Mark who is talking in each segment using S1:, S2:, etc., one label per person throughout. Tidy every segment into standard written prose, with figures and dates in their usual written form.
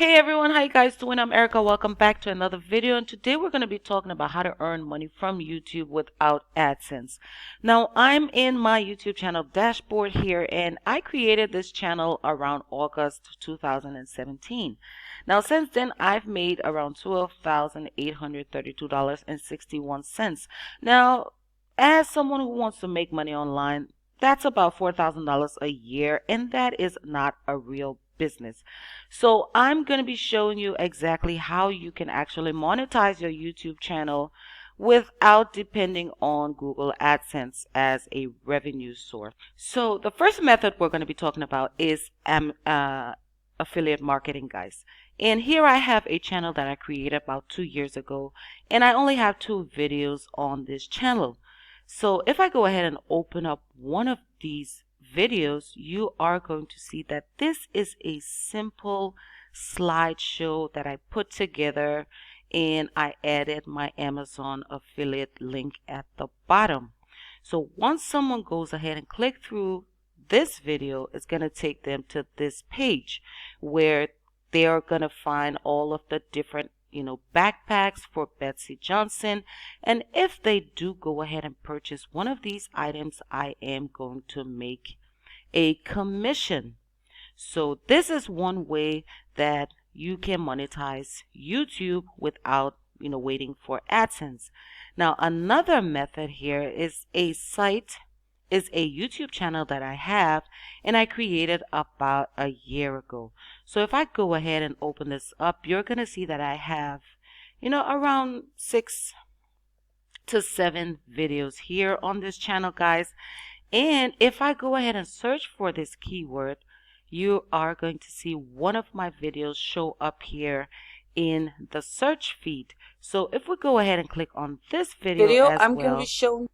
S1: Hey everyone, how you guys doing? I'm Erica. Welcome back to another video, and today we're going to be talking about how to earn money from YouTube without AdSense. Now, I'm in my YouTube channel dashboard here, and I created this channel around August 2017. Now, since then, I've made around $12,832.61. Now, as someone who wants to make money online, that's about $4,000 a year, and that is not a real business. So I'm going to be showing you exactly how you can actually monetize your YouTube channel without depending on Google AdSense as a revenue source. So the first method we're going to be talking about is affiliate marketing, guys. And here I have a channel that I created about 2 years ago, and I only have 2 videos on this channel. So if I go ahead and open up one of these videos, you are going to see that this is a simple slideshow that I put together, and I added my Amazon affiliate link at the bottom. So once someone goes ahead and click through this video, it's going to take them to this page where they are going to find all of the different backpacks for Betsy Johnson. And if they do go ahead and purchase one of these items, I am going to make a commission. So this is one way that you can monetize YouTube without waiting for AdSense. Now, another method here is a YouTube channel that I have, and I created about a year ago. So if I go ahead and open this up, you're going to see that I have, around 6 to 7 videos here on this channel, guys. And if I go ahead and search for this keyword, you are going to see one of my videos show up here in the search feed. So if we go ahead and click on this video as
S2: I'm
S1: well,
S2: going to show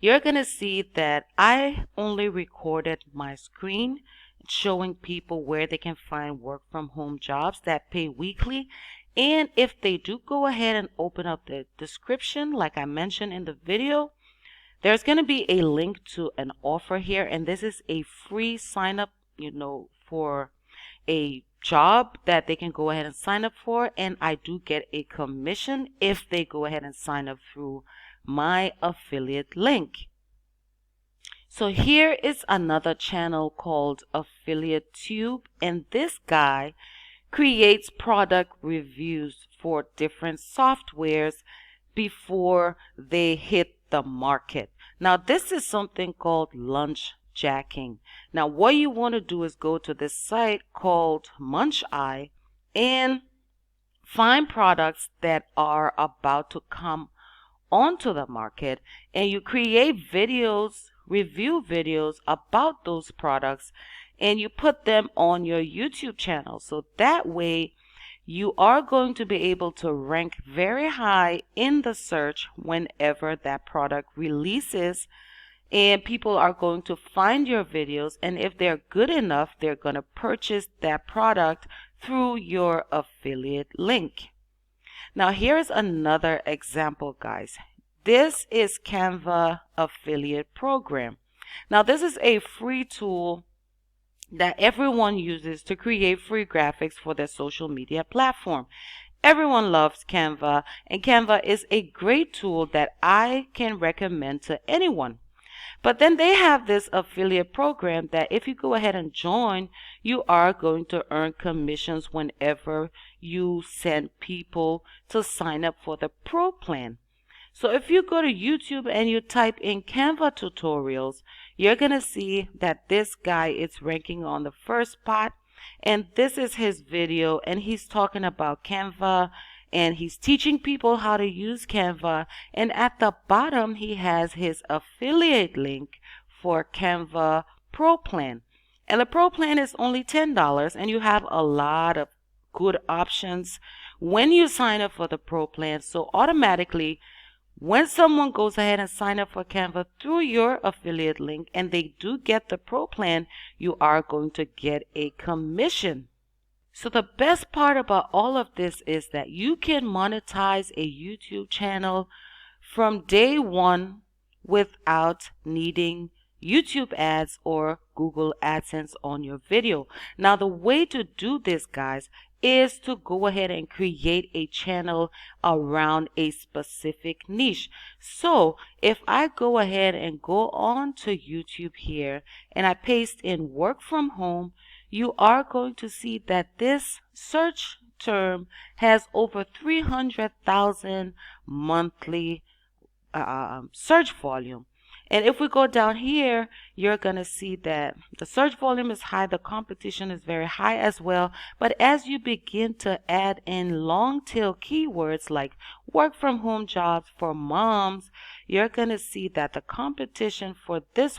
S1: you're going to see that I only recorded my screen showing people where they can find work from home jobs that pay weekly. And if they do go ahead and open up the description, like I mentioned in the video, there's going to be a link to an offer here. And this is a free sign up, for a job that they can go ahead and sign up for. And I do get a commission if they go ahead and sign up through my affiliate link. So here is another channel called Affiliate Tube, and this guy creates product reviews for different softwares before they hit the market. Now this is something called Lunchjacking. Now what you want to do is go to this site called monetize and find products that are about to come onto the market, and you create videos, review videos about those products, and you put them on your YouTube channel. So that way you are going to be able to rank very high in the search whenever that product releases, and people are going to find your videos, and if they're good enough, they're going to purchase that product through your affiliate link. Now here's another example, guys. This is Canva affiliate program. Now this is a free tool that everyone uses to create free graphics for their social media platform. Everyone loves Canva, and Canva is a great tool that I can recommend to anyone. But then they have this affiliate program that if you go ahead and join, you are going to earn commissions whenever you send people to sign up for the pro plan. So if you go to YouTube and you type in Canva tutorials, you're going to see that this guy is ranking on the first spot, and this is his video, and he's talking about Canva, and he's teaching people how to use Canva, and at the bottom he has his affiliate link for Canva Pro Plan. And the Pro Plan is only $10, and you have a lot of good options when you sign up for the Pro Plan. So automatically, when someone goes ahead and sign up for Canva through your affiliate link and they do get the Pro Plan, you are going to get a commission. So the best part about all of this is that you can monetize a YouTube channel from day one without needing YouTube ads or Google AdSense on your video. Now the way to do this, guys, is to go ahead and create a channel around a specific niche. So if I go ahead and go on to YouTube here and I paste in work from home, you are going to see that this search term has over 300,000 monthly search volume. And if we go down here, you're going to see that the search volume is high, the competition is very high as well. But as you begin to add in long tail keywords like work from home jobs for moms, you're going to see that the competition for this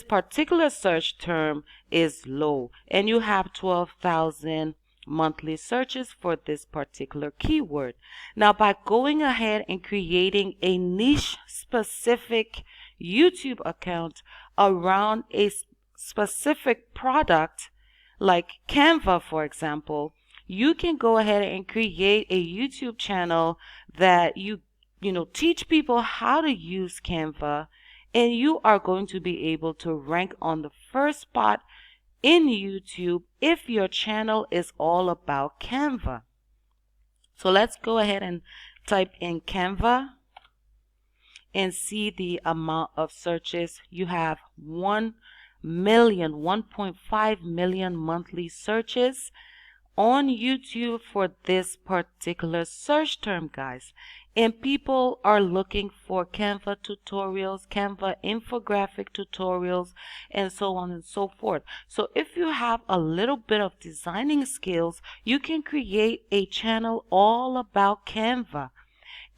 S1: particular search term is low, and you have 12,000 monthly searches for this particular keyword. Now, by going ahead and creating a niche specific YouTube account around a specific product like Canva, for example, you can go ahead and create a YouTube channel that you teach people how to use Canva, and you are going to be able to rank on the first spot in YouTube if your channel is all about Canva. So let's go ahead and type in Canva and see the amount of searches. You have 1.5 million monthly searches on YouTube for this particular search term, guys. And people are looking for Canva tutorials, Canva infographic tutorials, and so on and so forth. So if you have a little bit of designing skills, you can create a channel all about Canva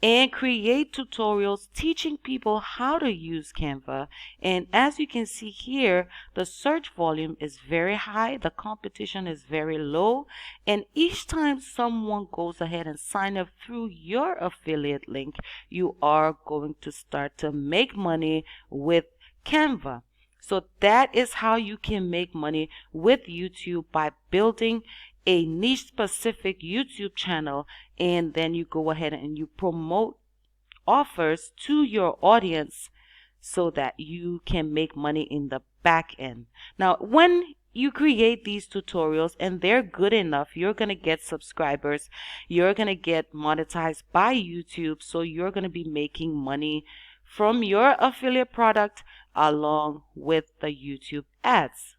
S1: and create tutorials teaching people how to use Canva. And as you can see here, the search volume is very high, the competition is very low, and each time someone goes ahead and sign up through your affiliate link, you are going to start to make money with Canva. So that is how you can make money with YouTube, by building a niche specific YouTube channel, and then you go ahead and you promote offers to your audience so that you can make money in the back end. Now, when you create these tutorials and they're good enough, you're going to get subscribers, you're going to get monetized by YouTube, so you're going to be making money from your affiliate product along with the YouTube ads.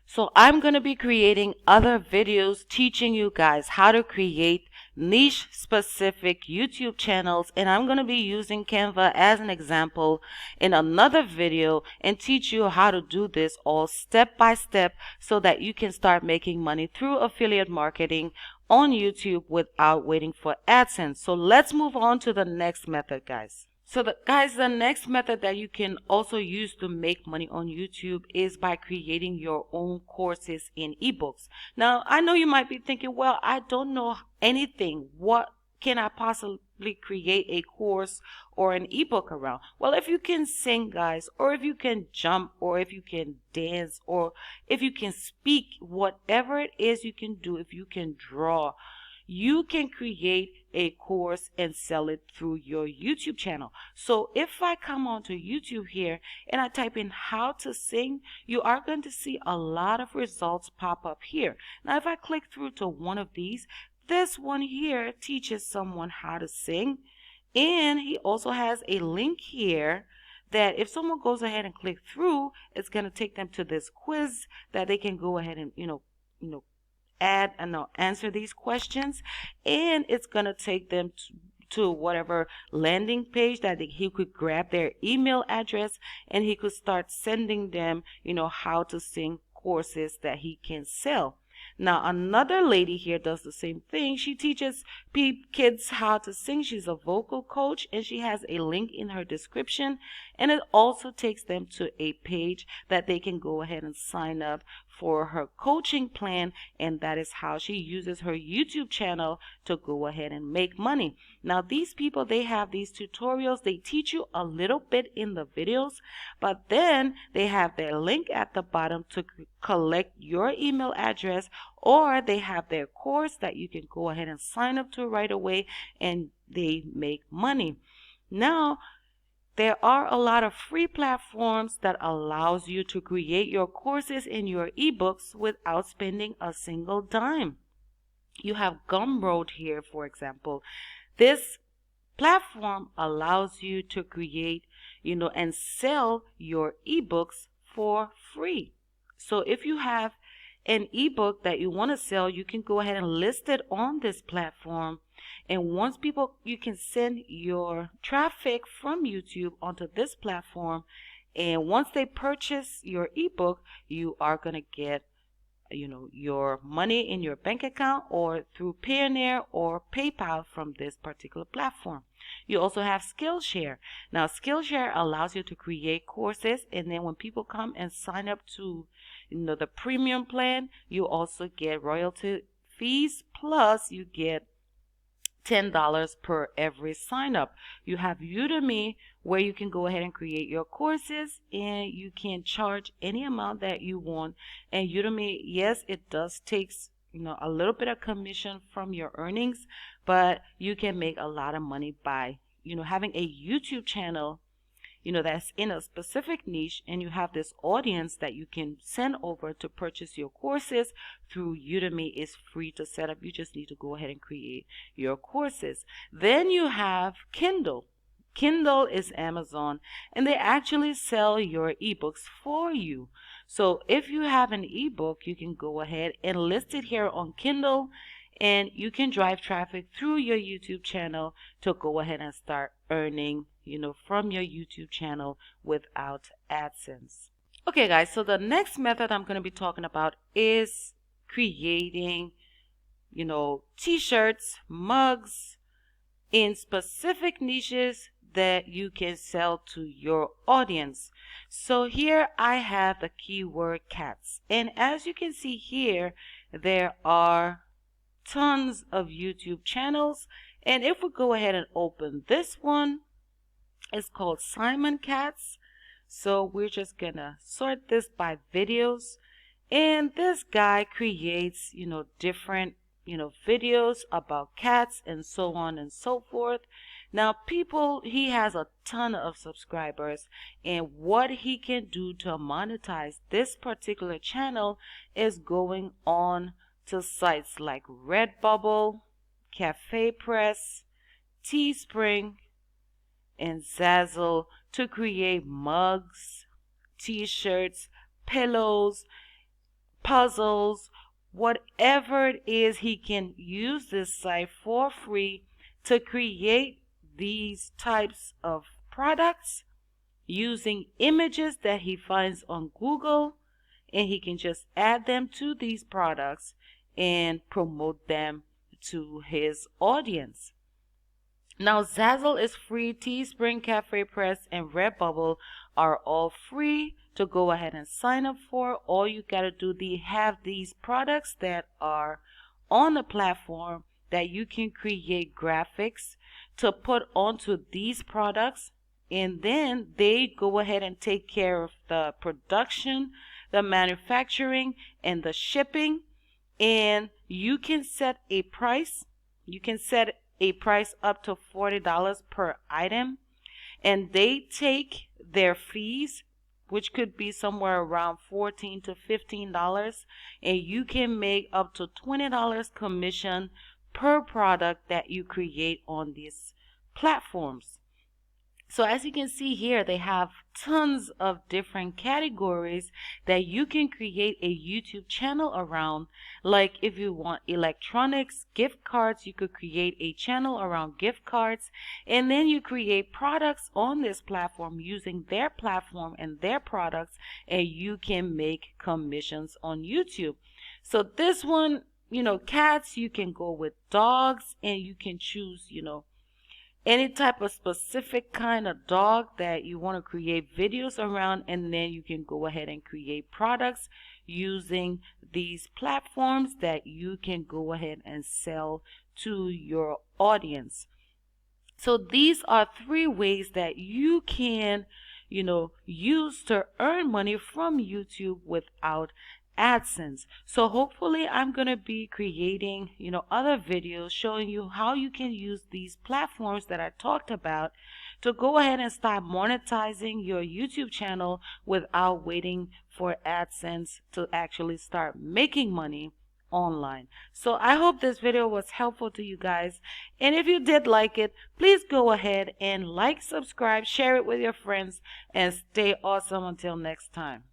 S1: So I'm going to be creating other videos teaching you guys how to create niche specific YouTube channels, and I'm going to be using Canva as an example in another video and teach you how to do this all step by step so that you can start making money through affiliate marketing on YouTube without waiting for AdSense. So let's move on to the next method, guys. So the next method that you can also use to make money on YouTube is by creating your own courses in ebooks. Now, I know you might be thinking, well, I don't know anything. What can I possibly create a course or an ebook around? Well, if you can sing, guys, or if you can jump, or if you can dance, or if you can speak, whatever it is you can do, if you can draw, you can create a course and sell it through your YouTube channel. So if I come onto YouTube here and I type in how to sing, you are going to see a lot of results pop up here. Now, if I click through to one of these, this one here teaches someone how to sing, and he also has a link here that if someone goes ahead and click through, it's going to take them to this quiz that they can go ahead and add and answer these questions, and it's going to take them to whatever landing page that he could grab their email address, and he could start sending them how to sing courses that he can sell. Now, another lady here does the same thing. She teaches kids how to sing. She's a vocal coach, and she has a link in her description, and it also takes them to a page that they can go ahead and sign up for her coaching plan, and that is how she uses her YouTube channel to go ahead and make money. Now, these people, they have these tutorials. They teach you a little bit in the videos, but then they have their link at the bottom to collect your email address, or they have their course that you can go ahead and sign up to right away, and they make money. Now, there are a lot of free platforms that allows you to create your courses and your ebooks without spending a single dime. You have Gumroad here, for example. This platform allows you to create, and sell your ebooks for free. So if you have an ebook that you want to sell, you can go ahead and list it on this platform. And once you can send your traffic from YouTube onto this platform. And once they purchase your ebook, you are going to get your money in your bank account or through Payoneer or PayPal from this particular platform. You also have Skillshare. Now, Skillshare allows you to create courses, and then when people come and sign up to the premium plan, you also get royalty fees, plus you get $10 per every sign up. You have Udemy, where you can go ahead and create your courses and you can charge any amount that you want. And Udemy, yes, it does takes a little bit of commission from your earnings, but you can make a lot of money by having a YouTube channel that's in a specific niche, and you have this audience that you can send over to purchase your courses through Udemy. Is free to set up. You just need to go ahead and create your courses. Then you have Kindle. Kindle is Amazon, and they actually sell your ebooks for you. So if you have an ebook, you can go ahead and list it here on Kindle, and you can drive traffic through your YouTube channel to go ahead and start earning, from your YouTube channel without AdSense. Okay, guys, so the next method I'm going to be talking about is creating, t-shirts, mugs in specific niches that you can sell to your audience. So here I have the keyword cats. And as you can see here, there are tons of YouTube channels. And if we go ahead and open this one, it's called Simon Cats. So we're just gonna sort this by videos. And this guy creates, different, videos about cats and so on and so forth. Now, he has a ton of subscribers, and what he can do to monetize this particular channel is going on to sites like Redbubble, Cafe Press, Teespring, and Zazzle to create mugs, t-shirts, pillows, puzzles, whatever it is. He can use this site for free to create these types of products using images that he finds on Google, and he can just add them to these products and promote them to his audience. Now, Zazzle is free. Teespring, Cafe Press, and Redbubble are all free to go ahead and sign up for. All you gotta do, they have these products that are on the platform that you can create graphics to put onto these products, and then they go ahead and take care of the production, the manufacturing, and the shipping. And you can set a price. You can set a price up to $40 per item, and they take their fees, which could be somewhere around $14 to $15, and you can make up to $20 commission per product that you create on these platforms. So as you can see here, they have tons of different categories that you can create a YouTube channel around. Like if you want electronics, gift cards, you could create a channel around gift cards, and then you create products on this platform using their platform and their products, and you can make commissions on YouTube. So this one, cats, you can go with dogs, and you can choose, any type of specific kind of dog that you want to create videos around, and then you can go ahead and create products using these platforms that you can go ahead and sell to your audience. So these are 3 ways that you can, use to earn money from YouTube without AdSense. So hopefully I'm going to be creating, other videos showing you how you can use these platforms that I talked about to go ahead and start monetizing your YouTube channel without waiting for AdSense to actually start making money online. So I hope this video was helpful to you guys, and if you did like it, please go ahead and like, subscribe, share it with your friends, and stay awesome until next time.